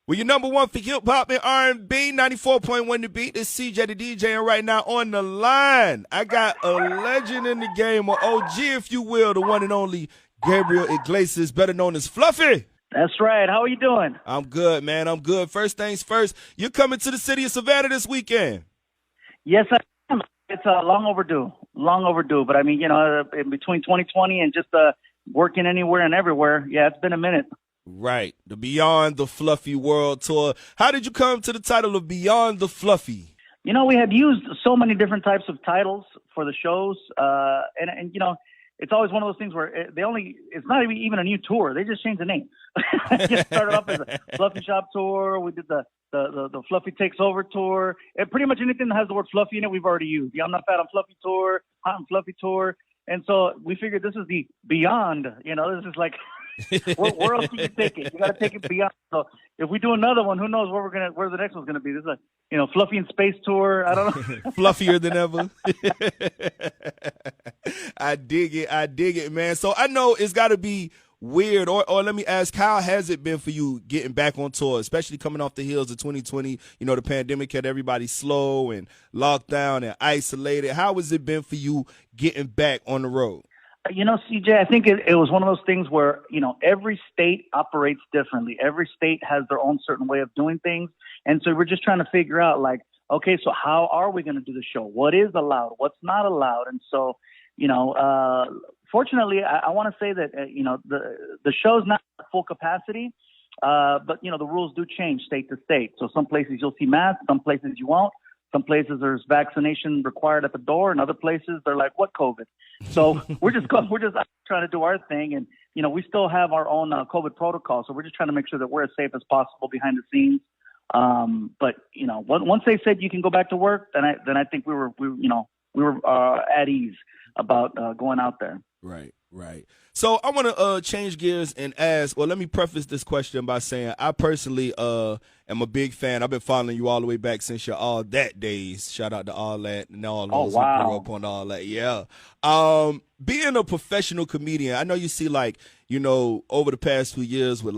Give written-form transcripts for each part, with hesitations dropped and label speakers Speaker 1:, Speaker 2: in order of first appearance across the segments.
Speaker 1: Well, your number one for hip hop and R&B, 94.1 The Beat. This CJ the DJ, and right now on the line, I got a legend in the game, or OG, if you will, the one and only Gabriel Iglesias, better known as Fluffy.
Speaker 2: That's right. How are you doing?
Speaker 1: I'm good, man. I'm good. First things first, you're coming to the city of Savannah this weekend.
Speaker 2: Yes, I am. It's long overdue. Long overdue. But I mean, in between 2020 and just working anywhere and everywhere, yeah, it's been a minute.
Speaker 1: Right. The Beyond the Fluffy World Tour. How did you come to the title of Beyond the Fluffy?
Speaker 2: We had used so many different types of titles for the shows. And it's always one of those things where it's not even a new tour. They just changed the name. It started off as a Fluffy Shop Tour. We did the Fluffy Takes Over Tour. And pretty much anything that has the word Fluffy in it, we've already used. The I'm Not Fat, I'm Fluffy Tour, Hot and Fluffy Tour. And so we figured this is the Beyond. This is like, where else do you take it? You got to take it beyond. So if we do another one, who knows where the next one's gonna be? This is a Fluffy in Space Tour. I don't know.
Speaker 1: Fluffier than ever. I dig it, man. So I know it's got to be weird, or let me ask, how has it been for you getting back on tour, especially coming off the heels of 2020? The pandemic had everybody slow and locked down and isolated. How has it been for you getting back on the road?
Speaker 2: CJ, I think it was one of those things where, every state operates differently. Every state has their own certain way of doing things. And so we're just trying to figure out, okay, so how are we going to do the show? What is allowed? What's not allowed? And so, fortunately, I want to say that, the show's not at full capacity, but, the rules do change state to state. So some places you'll see masks, some places you won't. Some places there's vaccination required at the door, and other places they're like, "What COVID?" So we're just trying to do our thing, and we still have our own COVID protocol. So we're just trying to make sure that we're as safe as possible behind the scenes. But once they said you can go back to work, then I think we were at ease about going out there.
Speaker 1: Right. So I want to change gears and ask, well, let me preface this question by saying I personally am a big fan. I've been following you all the way back since your All That days. Shout out to All That and all those who grew up on All That. Yeah. Being a professional comedian, I know you see over the past few years with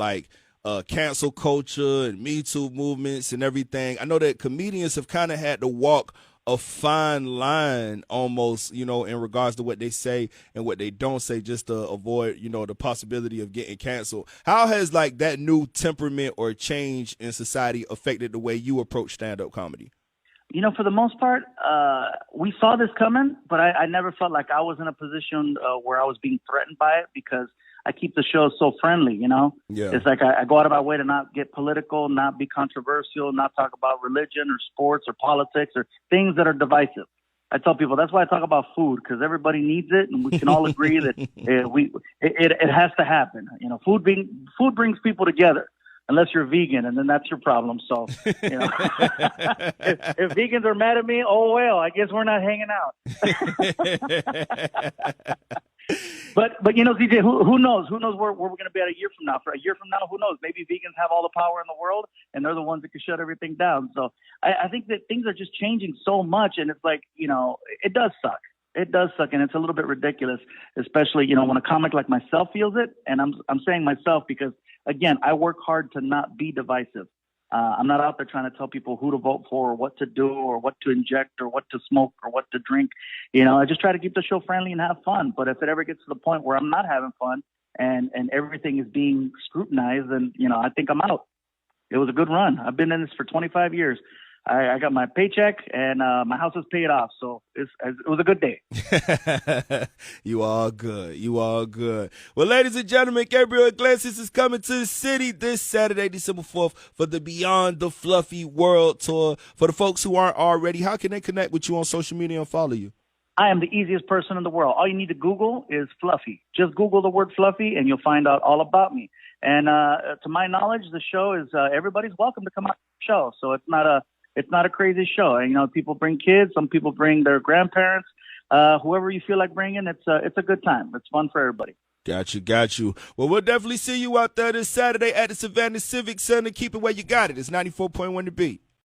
Speaker 1: cancel culture and Me Too movements and everything. I know that comedians have kind of had to walk a fine line almost, in regards to what they say and what they don't say, just to avoid, the possibility of getting canceled. How has that new temperament or change in society affected the way you approach stand-up comedy?
Speaker 2: For the most part, we saw this coming, but I never felt like I was in a position where I was being threatened by it, because I keep the show so friendly, Yeah. It's like I go out of my way to not get political, not be controversial, not talk about religion or sports or politics or things that are divisive. I tell people that's why I talk about food, because everybody needs it, and we can all agree that it has to happen. Food brings people together, unless you're vegan, and then that's your problem. So, if vegans are mad at me, oh well, I guess we're not hanging out. But CJ, who knows? Who knows where we're going to be at a year from now? For a year from now, who knows? Maybe vegans have all the power in the world, and they're the ones that can shut everything down. So I think that things are just changing so much, and it's it does suck. It does suck, and it's a little bit ridiculous, especially when a comic like myself feels it. And I'm saying myself because, again, I work hard to not be divisive. I'm not out there trying to tell people who to vote for or what to do or what to inject or what to smoke or what to drink. I just try to keep the show friendly and have fun. But if it ever gets to the point where I'm not having fun and everything is being scrutinized, then, I think I'm out. It was a good run. I've been in this for 25 years. I got my paycheck, and my house is paid off, so it was a good day.
Speaker 1: You all good. Well, ladies and gentlemen, Gabriel Iglesias is coming to the city this Saturday, December 4th, for the Beyond the Fluffy World Tour. For the folks who aren't already, how can they connect with you on social media and follow you?
Speaker 2: I am the easiest person in the world. All you need to Google is Fluffy. Just Google the word Fluffy, and you'll find out all about me. And to my knowledge, the show is everybody's welcome to come out to the show, so it's not a crazy show. People bring kids, some people bring their grandparents, whoever you feel like bringing. It's a good time. It's fun for everybody.
Speaker 1: Got you. Well, we'll definitely see you out there this Saturday at the Savannah Civic Center. Keep it where you got it. It's 94.1 The Beat.